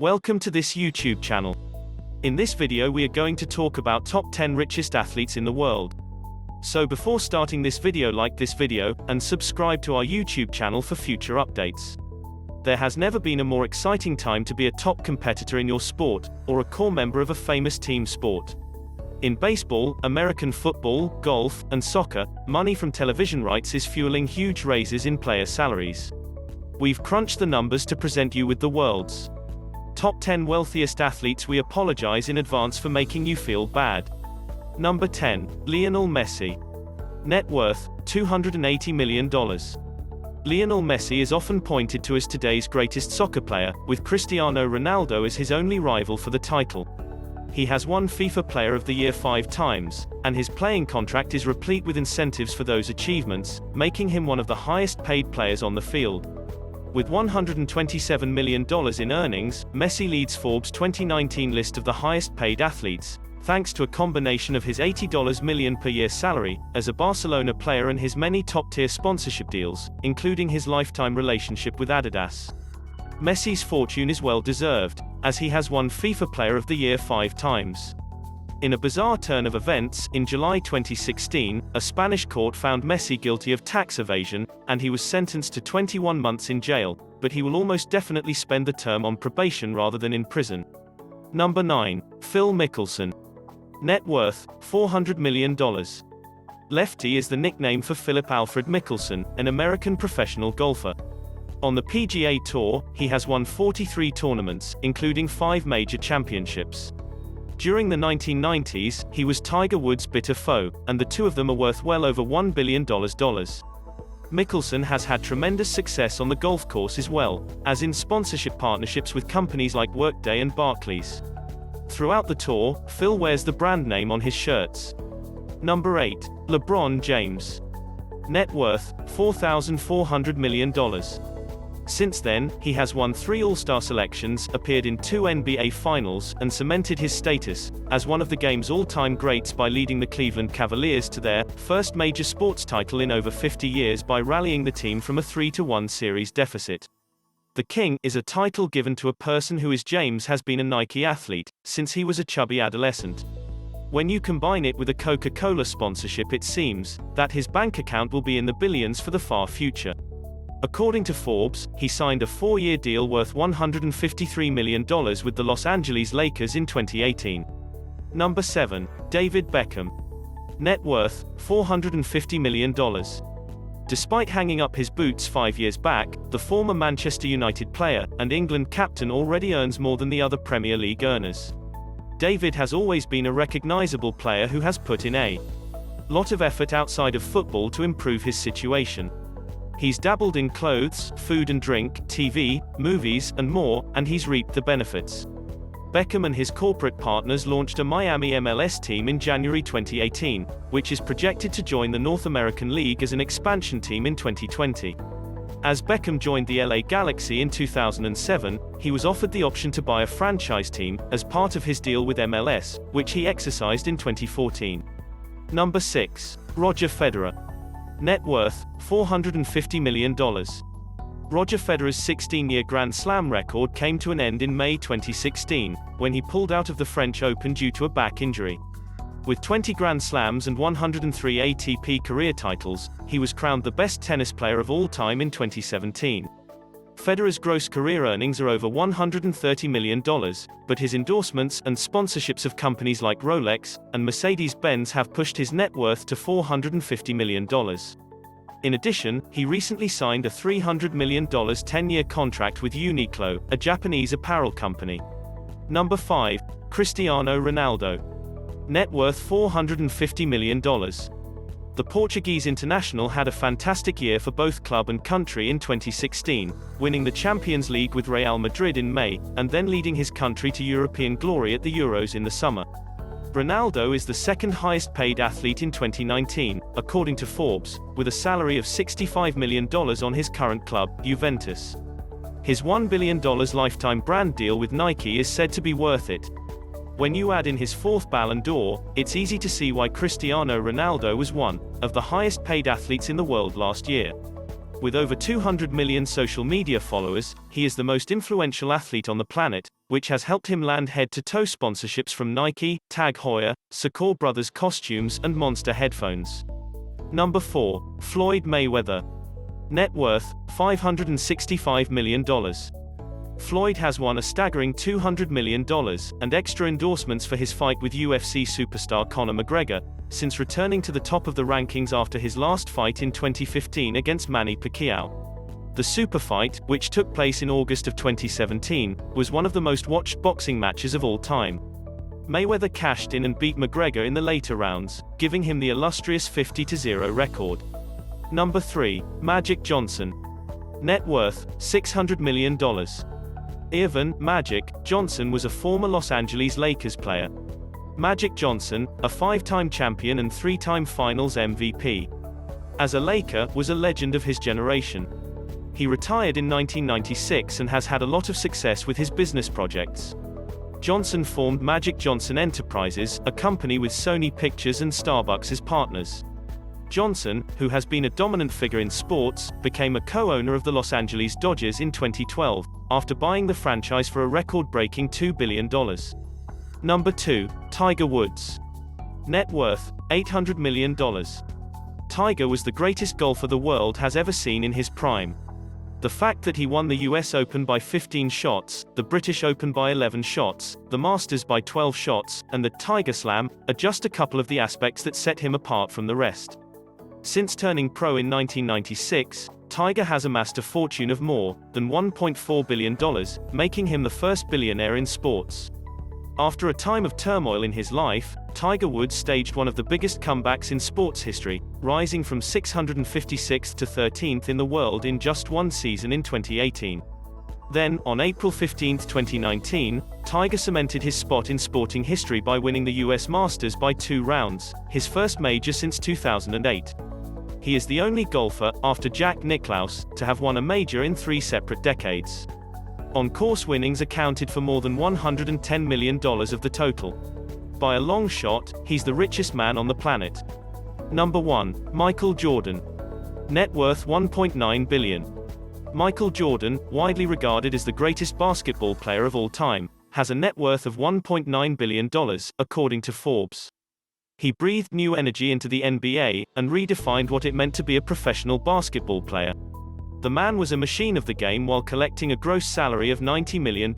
Welcome to this YouTube channel. In this video we are going to talk about top 10 richest athletes in the world. So before starting this video, like this video, and subscribe to our YouTube channel for future updates. There has never been a more exciting time to be a top competitor in your sport, or a core member of a famous team sport. In baseball, American football, golf, and soccer, money from television rights is fueling huge raises in player salaries. We've crunched the numbers to present you with the world's top 10 wealthiest athletes. We apologize in advance for making you feel bad. Number 10. Lionel Messi. Net worth, $280 million. Lionel Messi is often pointed to as today's greatest soccer player, with Cristiano Ronaldo as his only rival for the title. He has won FIFA Player of the Year 5 times, and his playing contract is replete with incentives for those achievements, making him one of the highest paid players on the field. With $127 million in earnings, Messi leads Forbes' 2019 list of the highest paid athletes, thanks to a combination of his $80 million per year salary as a Barcelona player and his many top-tier sponsorship deals, including his lifetime relationship with Adidas. Messi's fortune is well-deserved, as he has won FIFA Player of the Year 5 times. In a bizarre turn of events, in July 2016, a Spanish court found Messi guilty of tax evasion, and he was sentenced to 21 months in jail, but he will almost definitely spend the term on probation rather than in prison. Number 9. Phil Mickelson. Net worth, $400 million. Lefty is the nickname for Philip Alfred Mickelson, an American professional golfer. On the PGA Tour, he has won 43 tournaments, including 5 major championships. During the 1990s, he was Tiger Woods' bitter foe, and the two of them are worth well over $1 billion. Mickelson has had tremendous success on the golf course as well, as in sponsorship partnerships with companies like Workday and Barclays. Throughout the tour, Phil wears the brand name on his shirts. Number 8. LeBron James. Net worth, $4,400 million. Since then, he has won 3 All-Star selections, appeared in 2 NBA Finals, and cemented his status as one of the game's all-time greats by leading the Cleveland Cavaliers to their first major sports title in over 50 years by rallying the team from a 3-1 series deficit. The King is a title given to a person who is James has been a Nike athlete since he was a chubby adolescent. When you combine it with a Coca-Cola sponsorship, it seems that his bank account will be in the billions for the far future. According to Forbes, he signed a 4-year deal worth $153 million with the Los Angeles Lakers in 2018. Number 7. David Beckham. Net worth, $450 million. Despite hanging up his boots 5 years back, the former Manchester United player and England captain already earns more than the other Premier League earners. David has always been a recognizable player who has put in a lot of effort outside of football to improve his situation. He's dabbled in clothes, food and drink, TV, movies, and more, and he's reaped the benefits. Beckham and his corporate partners launched a Miami MLS team in January 2018, which is projected to join the North American League as an expansion team in 2020. As Beckham joined the LA Galaxy in 2007, he was offered the option to buy a franchise team as part of his deal with MLS, which he exercised in 2014. Number 6. Roger Federer. Net worth, $450 million. Roger Federer's 16-year Grand Slam record came to an end in May 2016, when he pulled out of the French Open due to a back injury. With 20 Grand Slams and 103 ATP career titles, he was crowned the best tennis player of all time in 2017. Federer's gross career earnings are over $130 million, but his endorsements and sponsorships of companies like Rolex and Mercedes-Benz have pushed his net worth to $450 million. In addition, he recently signed a $300 million 10-year contract with Uniqlo, a Japanese apparel company. Number 5. Cristiano Ronaldo. Net worth $450 million. The Portuguese international had a fantastic year for both club and country in 2016, winning the Champions League with Real Madrid in May, and then leading his country to European glory at the Euros in the summer. Ronaldo is the second highest paid athlete in 2019, according to Forbes, with a salary of $65 million on his current club, Juventus. His $1 billion lifetime brand deal with Nike is said to be worth it. When you add in his 4th Ballon d'Or, it's easy to see why Cristiano Ronaldo was one of the highest paid athletes in the world last year. With over 200 million social media followers, he is the most influential athlete on the planet, which has helped him land head-to-toe sponsorships from Nike, Tag Heuer, Secor Brothers Costumes, and Monster Headphones. Number 4. Floyd Mayweather. Net worth, $565 million. Floyd has won a staggering $200 million, and extra endorsements for his fight with UFC superstar Conor McGregor, since returning to the top of the rankings after his last fight in 2015 against Manny Pacquiao. The super fight, which took place in August of 2017, was one of the most watched boxing matches of all time. Mayweather cashed in and beat McGregor in the later rounds, giving him the illustrious 50-0 record. Number 3. Magic Johnson. Net worth, $600 million. Earvin "Magic" Johnson was a former Los Angeles Lakers player. Magic Johnson, a 5-time champion and 3-time Finals MVP. As a Laker, was a legend of his generation. He retired in 1996 and has had a lot of success with his business projects. Johnson formed Magic Johnson Enterprises, a company with Sony Pictures and Starbucks as partners. Johnson, who has been a dominant figure in sports, became a co-owner of the Los Angeles Dodgers in 2012, after buying the franchise for a record-breaking $2 billion. Number 2. Tiger Woods. Net worth, $800 million. Tiger was the greatest golfer the world has ever seen in his prime. The fact that he won the US Open by 15 shots, the British Open by 11 shots, the Masters by 12 shots, and the Tiger Slam, are just a couple of the aspects that set him apart from the rest. Since turning pro in 1996, Tiger has amassed a fortune of more than $1.4 billion, making him the first billionaire in sports. After a time of turmoil in his life, Tiger Woods staged one of the biggest comebacks in sports history, rising from 656th to 13th in the world in just one season in 2018. Then, on April 15, 2019, Tiger cemented his spot in sporting history by winning the US Masters by 2 rounds, his first major since 2008. He is the only golfer, after Jack Nicklaus, to have won a major in 3 separate decades. On-course winnings accounted for more than $110 million of the total. By a long shot, he's the richest man on the planet. Number 1. Michael Jordan. Net worth $1.9 billion. Michael Jordan, widely regarded as the greatest basketball player of all time, has a net worth of $1.9 billion, according to Forbes. He breathed new energy into the NBA, and redefined what it meant to be a professional basketball player. The man was a machine of the game while collecting a gross salary of $90 million.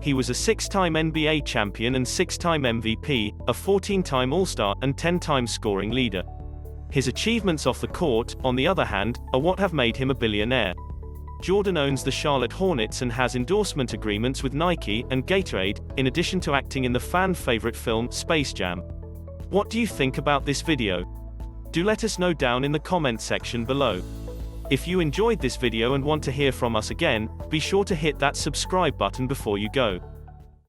He was a 6-time NBA champion and 6-time MVP, a 14-time All-Star, and 10-time scoring leader. His achievements off the court, on the other hand, are what have made him a billionaire. Jordan owns the Charlotte Hornets and has endorsement agreements with Nike and Gatorade, in addition to acting in the fan-favorite film, Space Jam. What do you think about this video? Do let us know down in the comment section below. If you enjoyed this video and want to hear from us again, be sure to hit that subscribe button before you go.